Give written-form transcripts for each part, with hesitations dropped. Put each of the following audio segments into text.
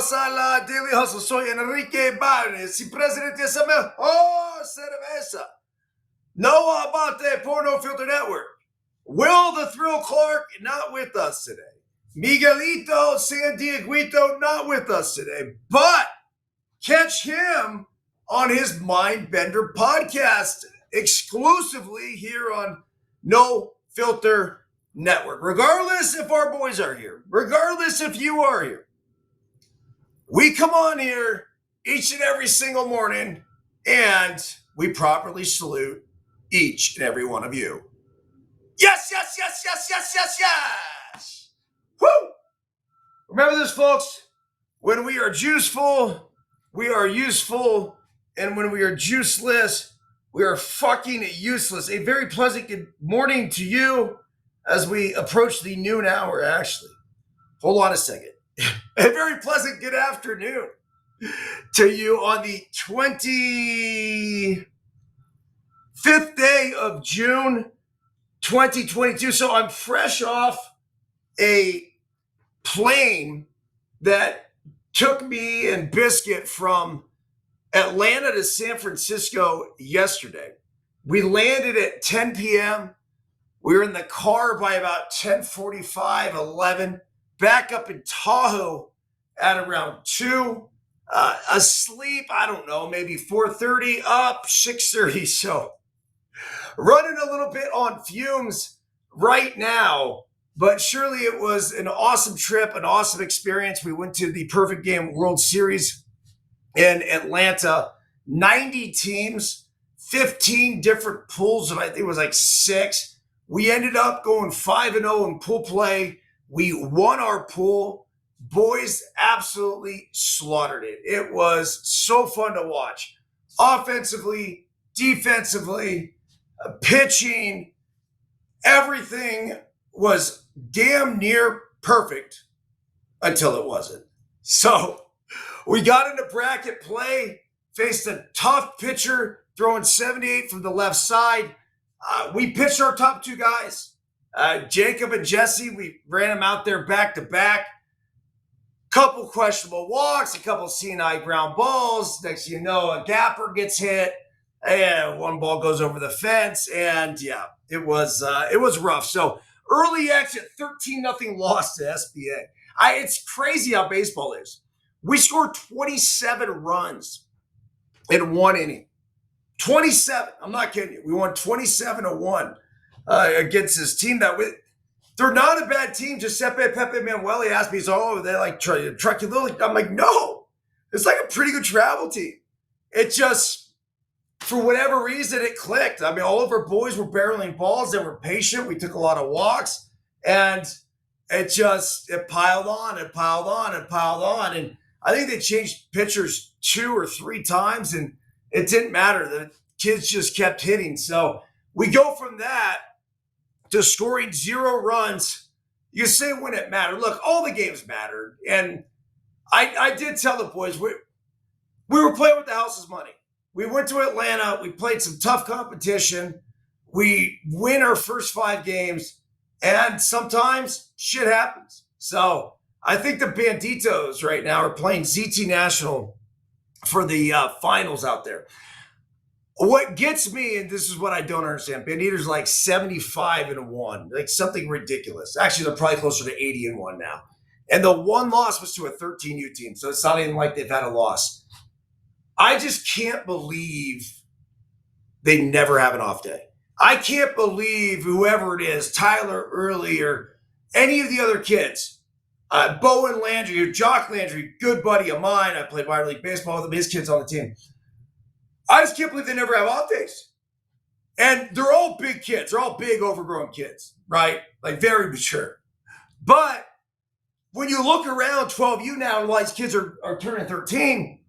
Bienvenidos a la Daily Hustle. Soy Enrique Byrnes y presidente de esa mejor cerveza. Noah Abate, Porno Filter Network. Will the Thrill Clark not with us today. Miguelito Sandieguito not with us today. But catch him on his Mindbender podcast exclusively here on No Filter Network. Regardless if our boys are here, regardless if you are here, we come on here each and every single morning and we properly salute each and every one of you. Yes, yes, yes, yes, yes, yes, yes. Woo! Remember this, folks. When we are juiceful, we are useful. And when we are juiceless, we are fucking useless. A very pleasant good morning to you as we approach the noon hour, actually. Hold on a second. A very pleasant good afternoon to you on the 25th day of June, 2022. So I'm fresh off a plane that took me and Biscuit from Atlanta to San Francisco yesterday. We landed at 10 p.m. We were in the car by about 10:45, 11. Back up in Tahoe at around 2. Asleep, I don't know, maybe 4:30, up 6:30. So running a little bit on fumes right now, but surely it was an awesome trip, an awesome experience. We went to the Perfect Game World Series in Atlanta. 90 teams, 15 different pools, and I think it was like 6. We ended up going 5-0 in pool play. We won our pool. Boys absolutely slaughtered it. It was so fun to watch. Offensively, defensively, pitching, everything was damn near perfect until it wasn't. So we got into bracket play, faced a tough pitcher throwing 78 from the left side. We pitched our top 2 guys. Jacob and Jesse, we ran them out there back to back. Couple questionable walks, a couple CNI ground balls. Next thing you know, a gapper gets hit, and one ball goes over the fence. And yeah, it was rough. So early exit, 13-0 loss to SBA. It's crazy how baseball is. We scored 27 runs in 1 inning. 27. I'm not kidding you. We won 27-1 against this team they're not a bad team. Giuseppe Pepe Manueli asked me, they like Truckee. I'm like, no. It's like a pretty good travel team. It just, for whatever reason, it clicked. I mean, all of our boys were barreling balls. They were patient. We took a lot of walks. And it piled on and piled on and piled on. And I think they changed pitchers 2 or 3 times, and it didn't matter. The kids just kept hitting. So we go from that to scoring 0 runs. You say when it mattered. Look, all the games mattered. And I did tell the boys, we were playing with the house's money. We went to Atlanta. We played some tough competition. We win our first 5 games. And sometimes shit happens. So I think the Banditos right now are playing ZT National for the finals out there. What gets me, and this is what I don't understand, Banditos like 75-1, like something ridiculous. Actually, they're probably closer to 80-1 now. And the one loss was to a 13U team, so it's not even like they've had a loss. I just can't believe they never have an off day. I can't believe whoever it is, Tyler Early or any of the other kids, Bowen Landry or Jock Landry, good buddy of mine. I played minor league baseball with him, his kids on the team. I just can't believe they never have off days. And they're all big kids. They're all big, overgrown kids, right? Like very mature. But when you look around 12U now and all these kids are turning 13,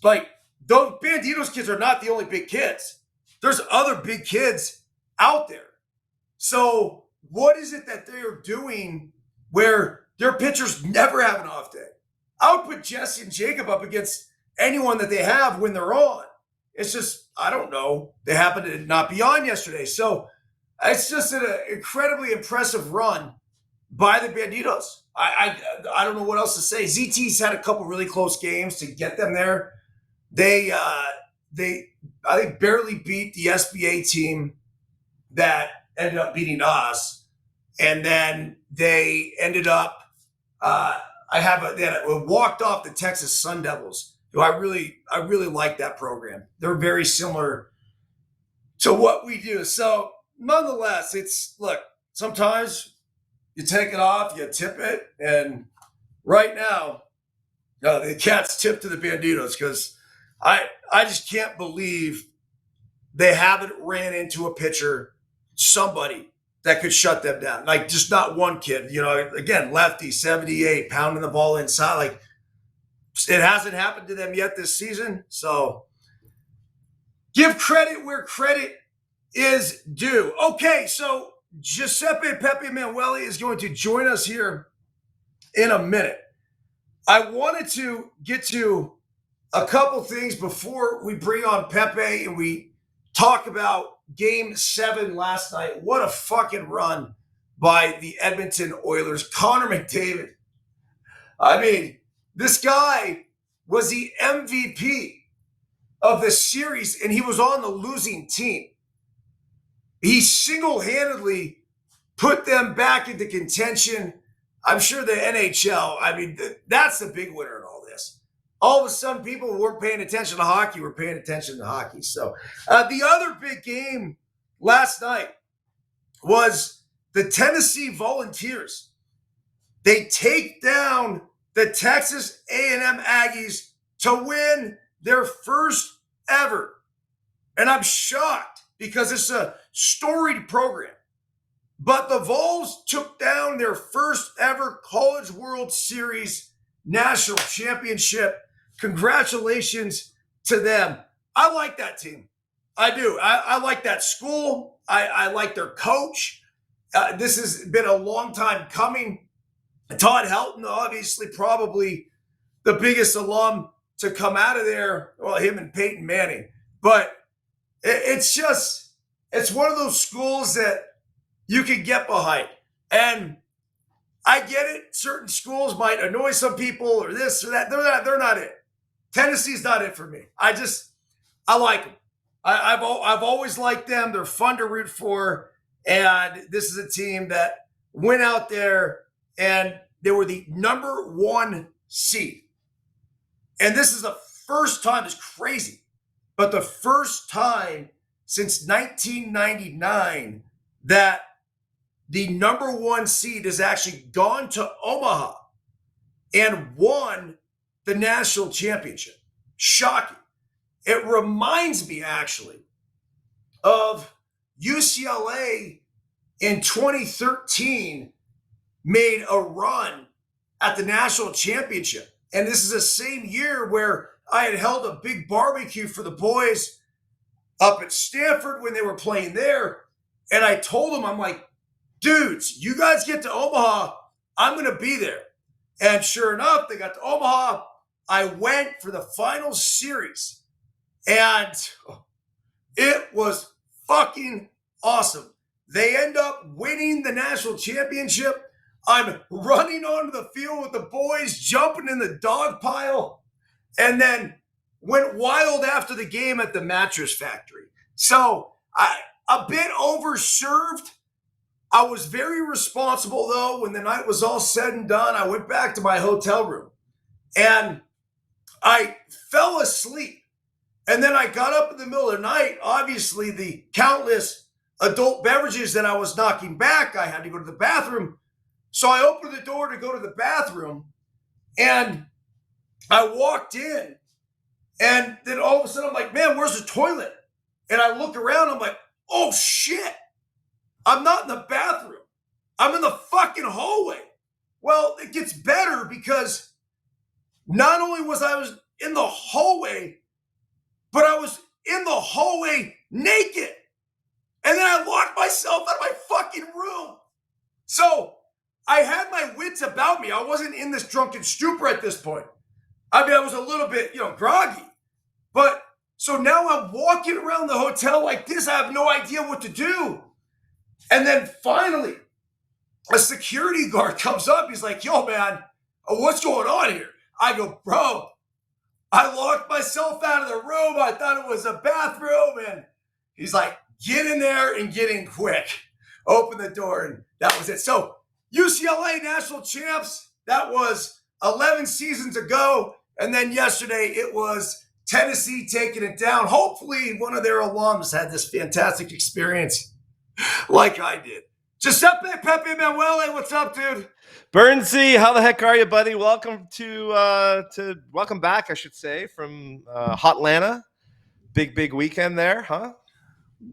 like those Banditos kids are not the only big kids. There's other big kids out there. So what is it that they're doing where their pitchers never have an off day? I would put Jesse and Jacob up against anyone that they have when they're on. It's just, I don't know. They happen to not be on yesterday. So it's just an incredibly impressive run by the Banditos. I don't know what else to say. ZT's had a couple really close games to get them there. They I think barely beat the SBA team that ended up beating us, and then they ended up. They walked off the Texas Sun Devils, who I really like that program. They're very similar to what we do. So nonetheless, look. Sometimes you take it off, you tip it, and right now, the Cats tip to the Banditos because I just can't believe they haven't ran into a pitcher, somebody that could shut them down. Like, just not one kid. Again, lefty, 78, pounding the ball inside. Like, it hasn't happened to them yet this season. So give credit where credit is due. Okay, so Giuseppe Pepe Manueli is going to join us here in a minute. I wanted to get to a couple things before we bring on Pepe and we talk about Game 7 last night. What a fucking run by the Edmonton Oilers. Connor McDavid. I mean, this guy was the MVP of the series, and he was on the losing team. He single-handedly put them back into contention. I'm sure the NHL, that's the big winner in all this. All of a sudden, people who weren't paying attention to hockey were paying attention to hockey. So the other big game last night was the Tennessee Volunteers. They take down the Texas A&M Aggies to win their first ever. And I'm shocked because it's a storied program. But the Vols took down their first ever College World Series national championship. Congratulations to them. I like that team. I do. I like that school. I like their coach. This has been a long time coming. Todd Helton, obviously, probably the biggest alum to come out of there. Well, him and Peyton Manning. But it's one of those schools that you can get behind. And I get it. Certain schools might annoy some people or this or that. They're not it. Tennessee's not it for me. I like them. I've always liked them. They're fun to root for. And this is a team that went out there and they were the number 1 seed. And this is the first time, it's crazy, but the first time since 1999 that the number 1 seed has actually gone to Omaha and won the national championship. Shocking. It reminds me actually of UCLA in 2013 made a run at the national championship. And this is the same year where I had held a big barbecue for the boys up at Stanford when they were playing there. And I told them, I'm like, dudes, you guys get to Omaha, I'm going to be there. And sure enough, they got to Omaha. I went for the final series. And it was fucking awesome. They end up winning the national championship. I'm running onto the field with the boys, jumping in the dog pile, and then went wild after the game at the Mattress Factory. So a bit overserved. I was very responsible, though. When the night was all said and done, I went back to my hotel room, and I fell asleep. And then I got up in the middle of the night. Obviously, the countless adult beverages that I was knocking back, I had to go to the bathroom. So I opened the door to go to the bathroom, and I walked in, and then all of a sudden I'm like, man, where's the toilet? And I look around, I'm like, oh shit, I'm not in the bathroom. I'm in the fucking hallway. Well, it gets better because not only was I in the hallway, but I was in the hallway naked. And then I locked myself out of my fucking room. So I had my wits about me. I wasn't in this drunken stupor at this point. I was a little bit, groggy. But so now I'm walking around the hotel like this. I have no idea what to do. And then finally, a security guard comes up. He's like, yo, man, what's going on here? I go, bro, I locked myself out of the room. I thought it was a bathroom. And he's like, get in there and get in quick. Open the door. And that was it. So UCLA national champs, that was 11 seasons ago. And then yesterday it was Tennessee taking it down. Hopefully one of their alums had this fantastic experience like I did. Giuseppe Pepe Manuele, what's up, dude? Byrnesy, how the heck are you, buddy? Welcome welcome back, I should say, from Hotlanta. Big weekend there, huh?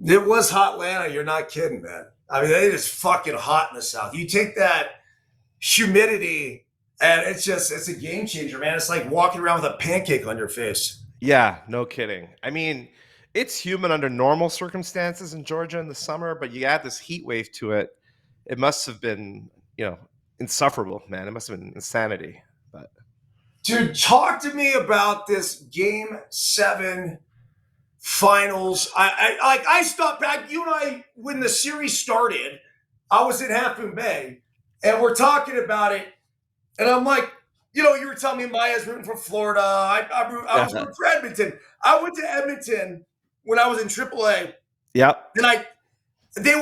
It was Hotlanta. You're not kidding, man. I mean, it is fucking hot in the South. You take that humidity, and it's a game changer, man. It's like walking around with a pancake on your face. Yeah, no kidding. I mean, it's humid under normal circumstances in Georgia in the summer, but you add this heat wave to it. It must have been, insufferable, man. It must have been insanity. But dude, talk to me about this Game 7 finals. I stopped back. You and I, when the series started, I was in Half Moon Bay, and we're talking about it, and I'm like, you were telling me Maya's rooting for Florida. I was rooting for Edmonton. I went to Edmonton when I was in AAA. Yep. And they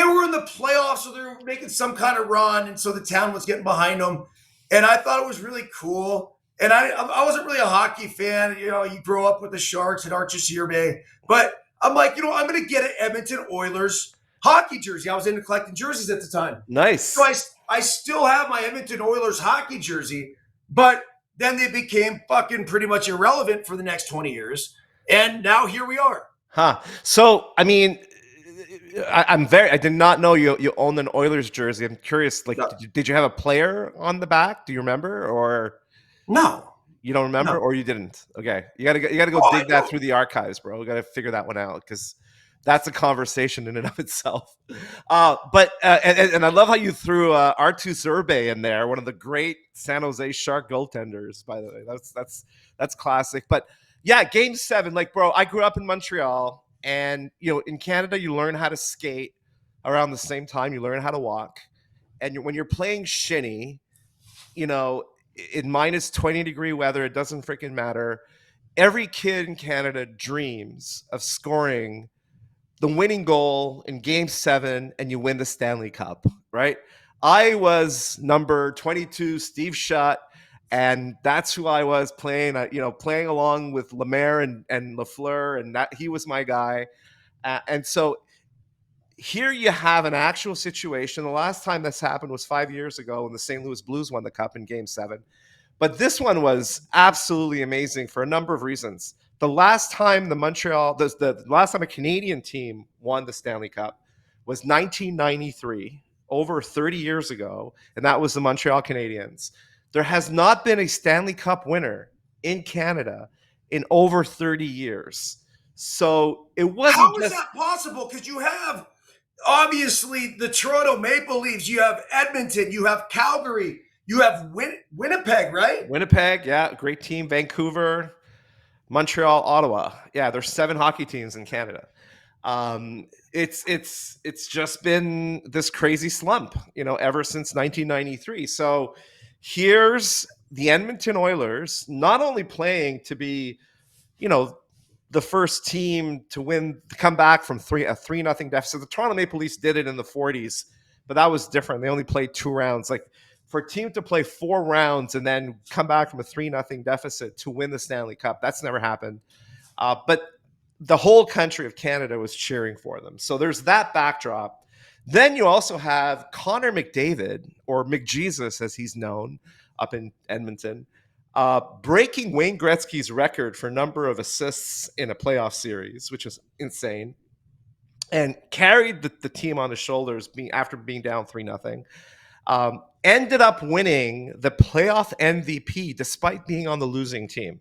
were in the playoffs, so they were making some kind of run, and so the town was getting behind them. And I thought it was really cool. And I wasn't really a hockey fan. You grow up with the Sharks and Archie Searby. But I'm like, I'm going to get an Edmonton Oilers hockey jersey. I was into collecting jerseys at the time. Nice. So I still have my Edmonton Oilers hockey jersey, but then they became fucking pretty much irrelevant for the next 20 years. And now here we are. Huh. So, I mean, I did not know you owned an Oilers jersey. I'm curious, like, No. did you have a player on the back? Do you remember, or no? You don't remember, or you didn't? Okay, you gotta go dig that through the archives, bro. We gotta figure that one out because that's a conversation in and of itself. But I love how you threw Artu Zerbe in there, one of the great San Jose Shark goaltenders. By the way, that's classic. But yeah, Game 7, like, bro, I grew up in Montreal. And, in Canada, you learn how to skate around the same time you learn how to walk. And when you're playing shinny, in minus 20-degree weather, it doesn't freaking matter. Every kid in Canada dreams of scoring the winning goal in Game 7 and you win the Stanley Cup, right? I was number 22, Steve Shutt, and that's who I was playing, playing along with Lemaire and Lafleur, and that he was my guy. And so here you have an actual situation. The last time this happened was 5 years ago when the St. Louis Blues won the Cup in Game 7. But this one was absolutely amazing for a number of reasons. The last time the last time a Canadian team won the Stanley Cup was 1993, over 30 years ago, and that was the Montreal Canadiens. There has not been a Stanley Cup winner in Canada in over 30 years. So it wasn't. How is that possible? Because you have obviously the Toronto Maple Leafs, you have Edmonton, you have Calgary, you have Winnipeg, right? Winnipeg, yeah, great team. Vancouver, Montreal, Ottawa. Yeah, there's 7 hockey teams in Canada. It's just been this crazy slump, ever since 1993. So here's the Edmonton Oilers not only playing to be, the first team to come back from a 3-0 deficit. The Toronto Maple Leafs did it in the 40s, but that was different. They only played 2 rounds. Like, for a team to play 4 rounds and then come back from a 3-0 deficit to win the Stanley Cup, that's never happened. But the whole country of Canada was cheering for them. So there's that backdrop. Then you also have Connor McDavid, or McJesus as he's known up in Edmonton, breaking Wayne Gretzky's record for number of assists in a playoff series, which is insane, and carried the team on his shoulders after being down 3-0. Ended up winning the playoff MVP despite being on the losing team.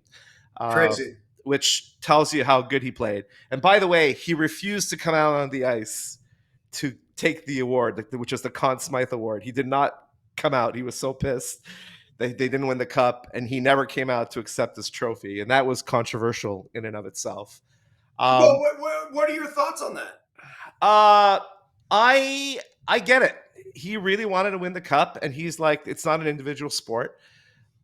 Crazy. Which tells you how good he played. And by the way, he refused to come out on the ice to take the award, which is the Conn Smythe Award. He did not come out. He was so pissed. They didn't win the cup, and he never came out to accept this trophy. And that was controversial in and of itself. Well, what are your thoughts on that? I get it. he really wanted to win the cup, and he's like, it's not an individual sport.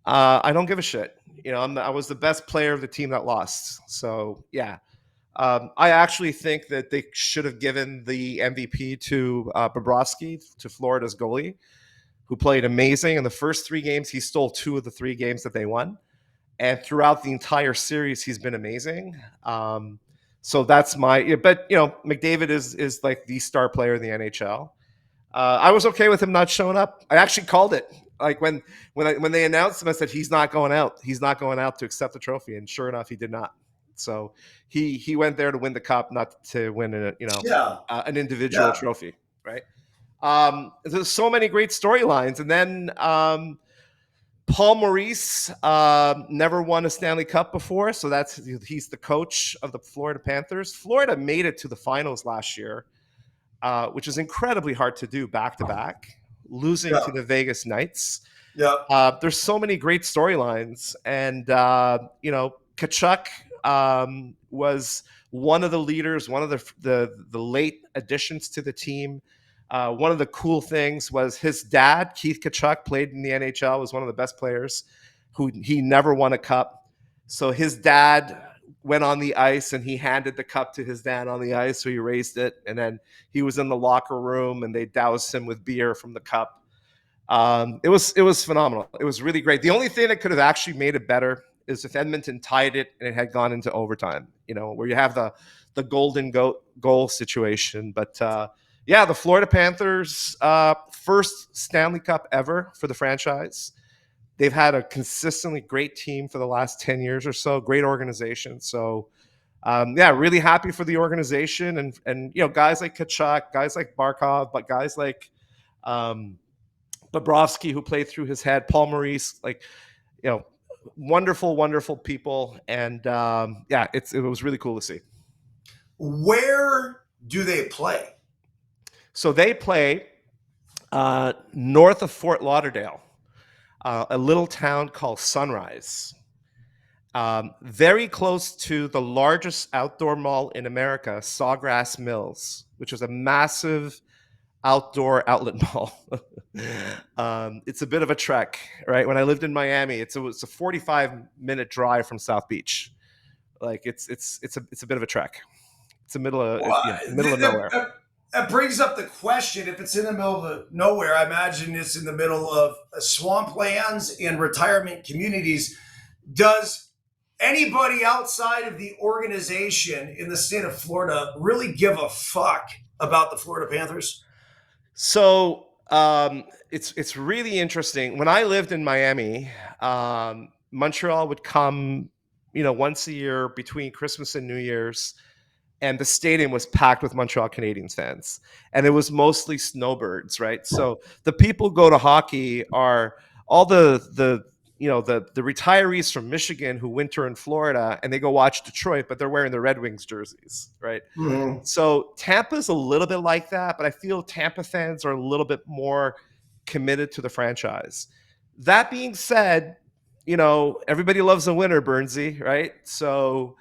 I don't give a shit. I was the best player of the team that lost. So yeah, I actually think that they should have given the MVP to Bobrovsky, to Florida's goalie, who played amazing in the first 3 games. He stole 2 of the 3 games that they won, and throughout the entire series, he's been amazing. So that's but McDavid is like the star player in the NHL. I was okay with him not showing up. I actually called it. Like when they announced him, I said he's not going out. He's not going out to accept the trophy, and sure enough, he did not. So he went there to win the cup, not to win an individual trophy, right? There's so many great storylines, and then Paul Maurice never won a Stanley Cup before, so he's the coach of the Florida Panthers. Florida made it to the finals last year, which is incredibly hard to do back to back, losing to the Vegas Knights. Yeah. There's so many great storylines, and Tkachuk was one of the leaders, one of the late additions to the team. One of the cool things was his dad, Keith Tkachuk, played in the NHL, was one of the best players. He never won a cup. So his dad went on the ice and he handed the cup to his dad on the ice, so he raised it, and then he was in the locker room and they doused him with beer from the cup. It was phenomenal. It was really great. The only thing that could have actually made it better is if Edmonton tied it and it had gone into overtime, where you have the golden goal situation. But the Florida Panthers, first Stanley Cup ever for the franchise. They've had a consistently great team for the last 10 years or so, great organization. So, really happy for the organization and guys like Tkachuk, guys like Barkov, but guys like Bobrovsky, who played through his head, Paul Maurice, wonderful, wonderful people. And it was really cool to see. Where do they play? So they play north of Fort Lauderdale, a little town called Sunrise, very close to the largest outdoor mall in America, Sawgrass Mills, which is a massive outdoor outlet mall. It's a bit of a trek, right? When I lived in Miami, it's a 45-minute drive from South Beach. Like it's a bit of a trek. It's the middle of nowhere. That brings up the question: if it's in the middle of nowhere, I imagine it's in the middle of swamplands and retirement communities. Does anybody outside of the organization in the state of Florida really give a fuck about the Florida Panthers? So it's really interesting. When I lived in Miami, Montreal would come, once a year between Christmas and New Year's, and the stadium was packed with Montreal Canadiens fans, and it was mostly snowbirds, right? So the people who go to hockey are all the retirees from Michigan who winter in Florida, and they go watch Detroit, but they're wearing the Red Wings jerseys, right? Mm-hmm. So Tampa's a little bit like that, but I feel Tampa fans are a little bit more committed to the franchise. That being said, everybody loves a winner, Byrnesy, right? So,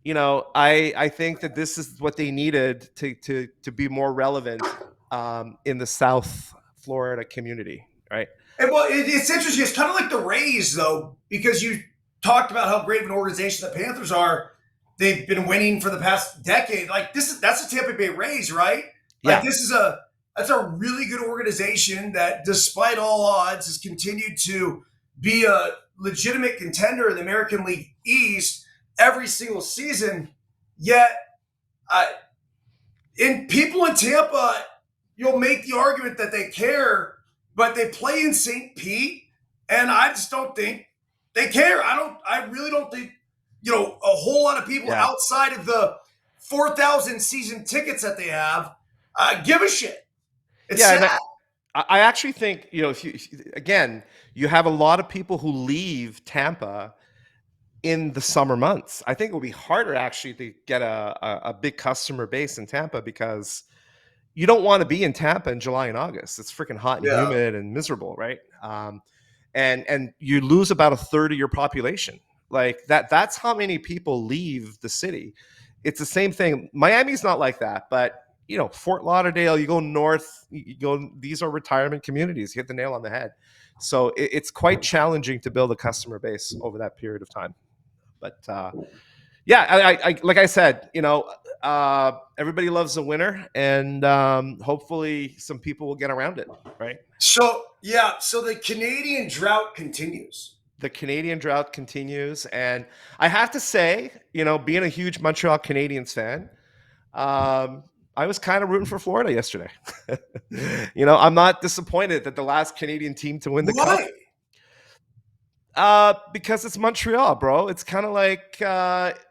I think that this is what they needed to be more relevant in the South Florida community, right? And well, it's interesting. It's kind of like the Rays, though, because you talked about how great of an organization the Panthers are. They've been winning for the past decade. Like that's the Tampa Bay Rays, right? Yeah. Like that's a really good organization that, despite all odds, has continued to be a legitimate contender in the American League East every single season. Yet, in people in Tampa, you'll make the argument that they care, but they play in St. Pete, and I just don't think they care. I really don't think, a whole lot of people outside of the 4,000 season tickets that they have give a shit. It's sad. I actually think, you have a lot of people who leave Tampa in the summer months. I think it will be harder actually to get a big customer base in Tampa, because you don't want to be in Tampa in July and August. It's freaking hot and humid and miserable, right? And you lose about a third of your population. Like that's how many people leave the city. It's the same thing. Miami's not like that, but Fort Lauderdale, you go north, these are retirement communities. You hit the nail on the head. So it's quite challenging to build a customer base over that period of time. But yeah, I like I said, everybody loves a winner, and hopefully some people will get around it, right? So the Canadian drought continues. The Canadian drought continues, and I have to say, being a huge Montreal Canadiens fan, I was kind of rooting for Florida yesterday. I'm not disappointed that the last Canadian team to win the Cup. Because it's Montreal, bro. It's kind of like,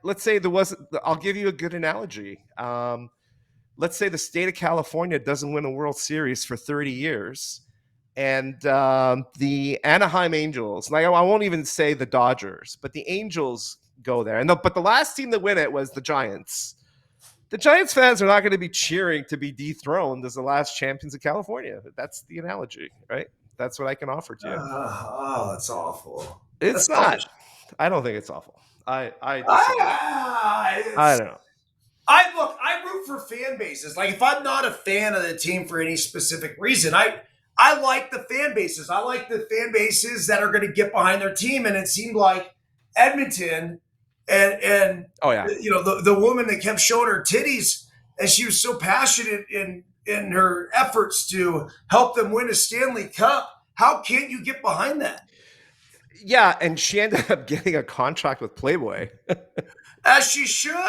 let's say I'll give you a good analogy. Let's say the state of California doesn't win a World Series for 30 years. And the Anaheim Angels, like I won't even say the Dodgers, but the Angels go there. But the last team that win it was the Giants. The Giants fans are not going to be cheering to be dethroned as the last champions of California. That's the analogy, right? That's what I can offer to you. Oh, that's awful. It's that's not. Selfish. I don't think it's awful. I don't know. I root for fan bases. Like if I'm not a fan of the team for any specific reason, I like the fan bases. I like the fan bases that are going to get behind their team. And it seemed like Edmonton and oh yeah, the woman that kept showing her titties, and she was so passionate in her efforts to help them win a Stanley Cup. How can't you get behind that? Yeah, and she ended up getting a contract with Playboy. As she should.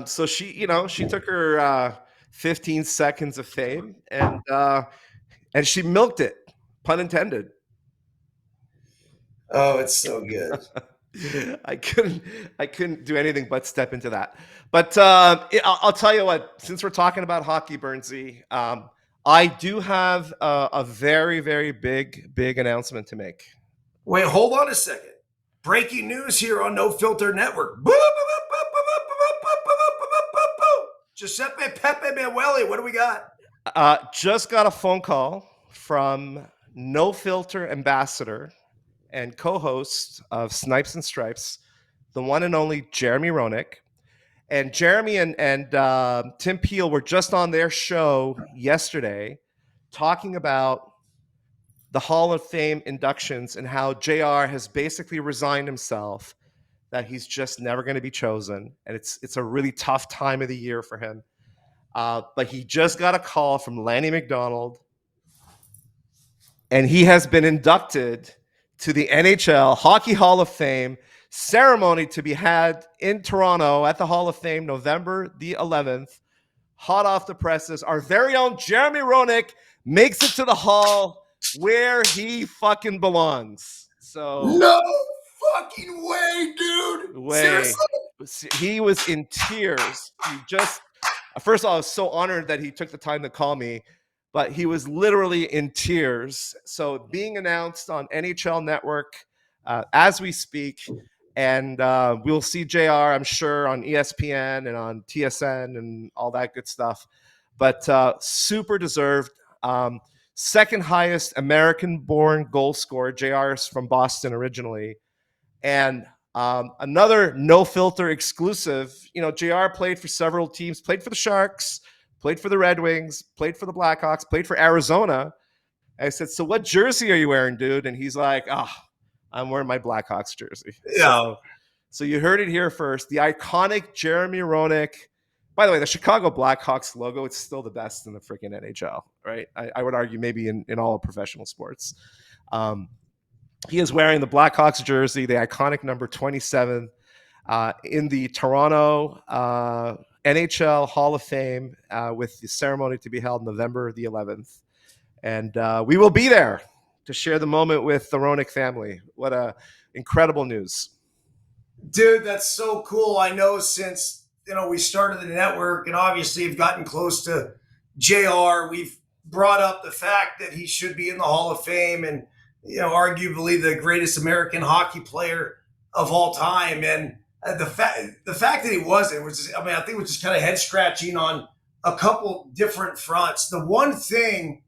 So she took her 15 seconds of fame and she milked it, pun intended. Oh, it's so good. I couldn't do anything but step into that. But I'll tell you what, since we're talking about hockey, Byrnesy, I do have a very, very big announcement to make. Wait, hold on a second. Breaking news here on No Filter Network. Giuseppe Pepe Manueli, what do we got? Just got a phone call from No Filter ambassador and co-host of Snipes and Stripes, the one and only Jeremy Roenick. And Jeremy and Tim Peel were just on their show yesterday talking about the Hall of Fame inductions and how JR has basically resigned himself, that he's just never going to be chosen. And it's a really tough time of the year for him. But he just got a call from Lanny McDonald, and he has been inducted to the NHL Hockey Hall of Fame, ceremony to be had in Toronto at the Hall of Fame, November the 11th. Hot off the presses, our very own Jeremy Roenick makes it to the Hall, where he fucking belongs. So no fucking way, dude. Seriously? He was in tears. First of all, I was so honored that he took the time to call me, but he was literally in tears. So being announced on NHL Network as we speak, and we'll see JR, I'm sure, on ESPN and on TSN and all that good stuff. But super deserved. Second highest American-born goal scorer. JR is from Boston originally. And another No Filter exclusive. JR played for several teams, played for the Sharks, played for the Red Wings, played for the Blackhawks, played for Arizona. I said, so what jersey are you wearing, dude? And he's like, I'm wearing my Blackhawks jersey. Yeah. So you heard it here first. The iconic Jeremy Roenick. By the way, the Chicago Blackhawks logo, it's still the best in the freaking NHL, right? I would argue maybe in all of professional sports. He is wearing the Blackhawks jersey, the iconic number 27, in the Toronto NHL Hall of Fame, with the ceremony to be held November the 11th. And we will be there to share the moment with the Roenick family. What a incredible news. Dude, that's so cool. I know since we started the network and obviously have gotten close to JR, we've brought up the fact that he should be in the Hall of Fame and arguably the greatest American hockey player of all time. And the fact that he wasn't was just, I think it was just kind of head scratching on a couple different fronts. The one thing,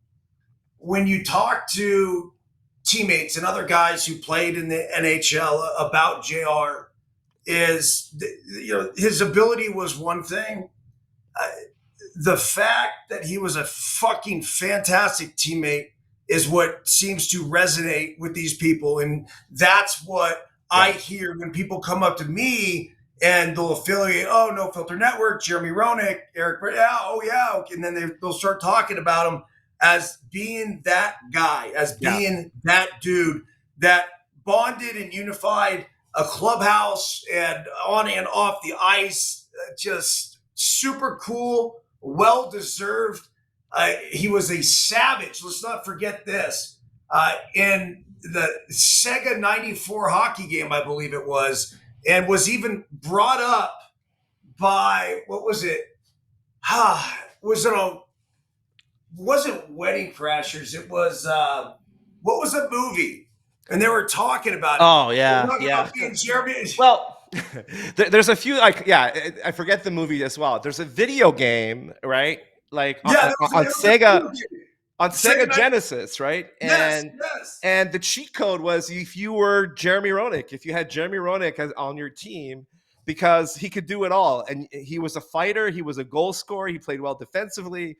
when you talk to teammates and other guys who played in the NHL about JR, is his ability was one thing. the fact that he was a fucking fantastic teammate is what seems to resonate with these people. And that's what I hear when people come up to me and they'll affiliate, oh, No Filter Network, Jeremy Roenick, Eric, yeah, oh, yeah. And then they'll start talking about him as being that guy, as being that dude that bonded and unified a clubhouse and on and off the ice. Just super cool, well-deserved. He was a savage. Let's not forget this. In the Sega 94 hockey game, I believe it was, and was even brought up by, what was it? Wasn't Wedding Crashers. It was, what was the movie? And they were talking about it. Oh, yeah. Jeremy. Well, there's a few, I forget the movie as well. There's a video game, right? Like on Sega. On Sega Genesis, right? Yes. And the cheat code was if you were Jeremy Roenick, if you had Jeremy Roenick on your team, because he could do it all. And he was a fighter, he was a goal scorer, he played well defensively.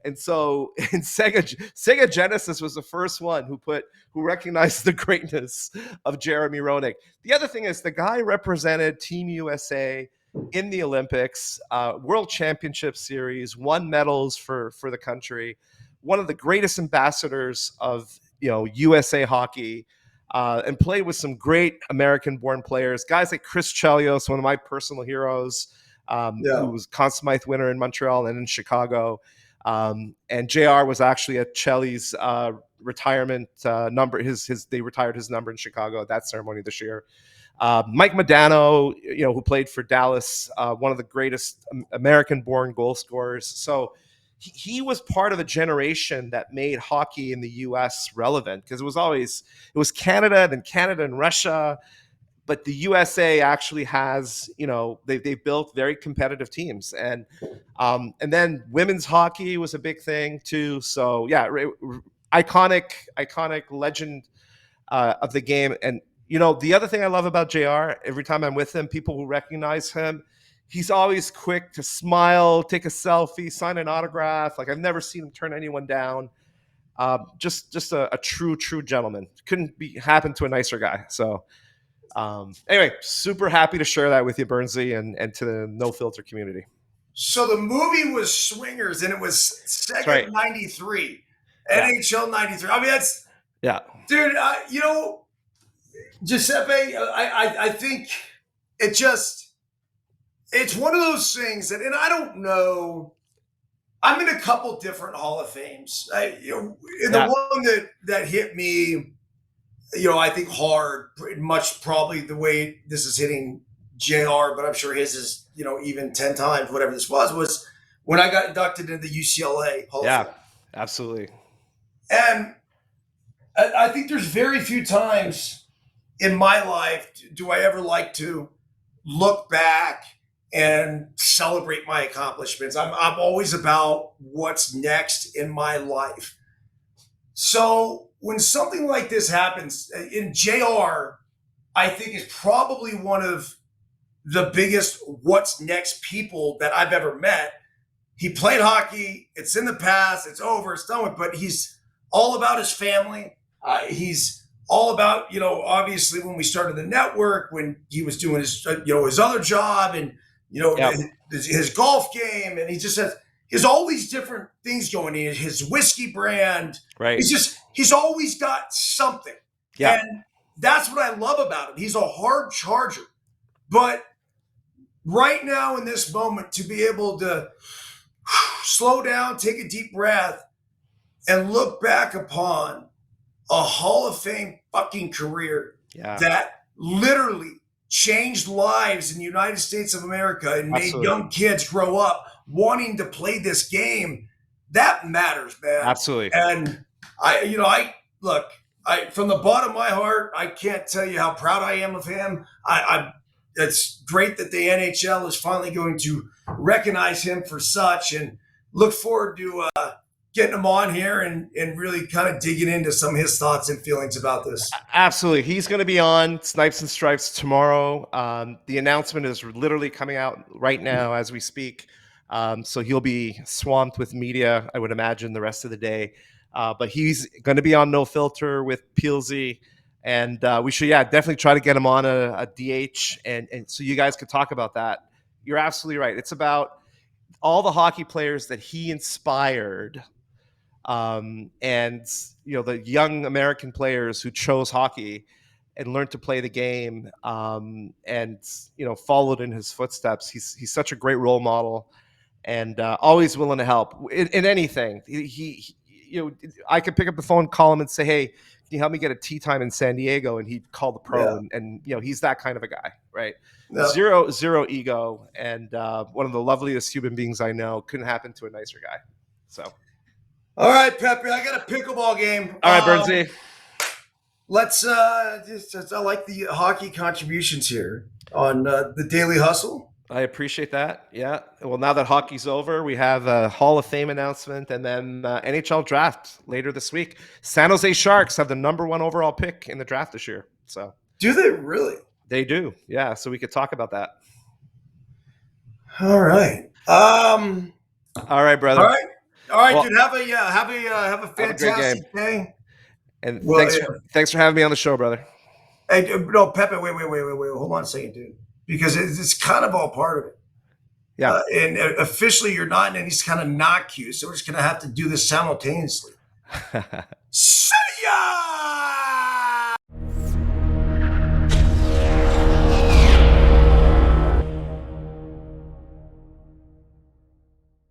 And so in Sega Genesis was the first one who recognized the greatness of Jeremy Roenick. The other thing is the guy represented Team USA in the Olympics, World Championship Series, won medals for the country, one of the greatest ambassadors of USA hockey, and played with some great American-born players, guys like Chris Chelios, one of my personal heroes, who was Conn Smythe winner in Montreal and in Chicago. And JR was actually at Chelly's retirement number. They retired his number in Chicago at that ceremony this year. Mike Modano, who played for Dallas, one of the greatest American-born goal scorers. So he was part of a generation that made hockey in the U.S. relevant, because it was Canada, then Canada and Russia. But the USA actually has, they built very competitive teams, and then women's hockey was a big thing too. So yeah, iconic legend of the game. And the other thing I love about JR, every time I'm with him, people who recognize him, he's always quick to smile, take a selfie, sign an autograph. Like, I've never seen him turn anyone down. Just a true gentleman. Couldn't happen to a nicer guy. So. Anyway, super happy to share that with you, Byrnesy, and to the No Filter community. So the movie was Swingers, and it was Sega 93, NHL 93. I mean, that's dude. Giuseppe, I think it's one of those things that, and I don't know. I'm in a couple different Hall of Fames. The one that hit me, I think hard, much probably the way this is hitting JR, but I'm sure his is, even 10 times, whatever this was when I got inducted into the UCLA Hall of Fame. Absolutely. And I think there's very few times in my life do I ever like to look back and celebrate my accomplishments. I'm always about what's next in my life. So when something like this happens, in JR, I think is probably one of the biggest what's next people that I've ever met. He played hockey. It's in the past. It's over. It's done with. But he's all about his family. He's all about, obviously when we started the network, when he was doing his, his other job and, his golf game. And he just has all these different things going in. His whiskey brand. Right. He's always got something. Yeah. And that's what I love about him. He's a hard charger. But right now in this moment, to be able to slow down, take a deep breath, and look back upon a Hall of Fame fucking career that literally changed lives in the United States of America and made young kids grow up wanting to play this game, that matters, man. Absolutely. And I from the bottom of my heart, I can't tell you how proud I am of him. It's great that the NHL is finally going to recognize him for such, and look forward to getting him on here and really kind of digging into some of his thoughts and feelings about this. Absolutely. He's going to be on Snipes and Stripes tomorrow. The announcement is literally coming out right now as we speak. So he'll be swamped with media, I would imagine, the rest of the day. But he's going to be on No Filter with Peelsy. And we should, definitely try to get him on a DH. And so you guys could talk about that. You're absolutely right. It's about all the hockey players that he inspired, and the young American players who chose hockey and learned to play the game, and followed in his footsteps. He's such a great role model, and always willing to help in anything. I could pick up the phone, call him, and say, "Hey, can you help me get a tea time in San Diego?" And he'd call the pro, and he's that kind of a guy, right? Yeah. Zero ego, and one of the loveliest human beings I know. Couldn't happen to a nicer guy. So, all right, Pepe, I got a pickleball game. All right, Burnsy. Let's. I like the hockey contributions here on the Daily Hustle. I appreciate that. Yeah. Well, now that hockey's over, we have a Hall of Fame announcement, and then NHL draft later this week. San Jose Sharks have the #1 overall pick in the draft this year. So, do they really? They do. Yeah. So we could talk about that. All right. All right, brother. All right, well, dude. Have a fantastic day. And thanks for having me on the show, brother. Hey, no, Pepe. Wait. Hold on a second, dude. Because it's kind of all part of it. Yeah. And officially, you're not in any kind of knock queue, so we're just gonna have to do this simultaneously. See ya.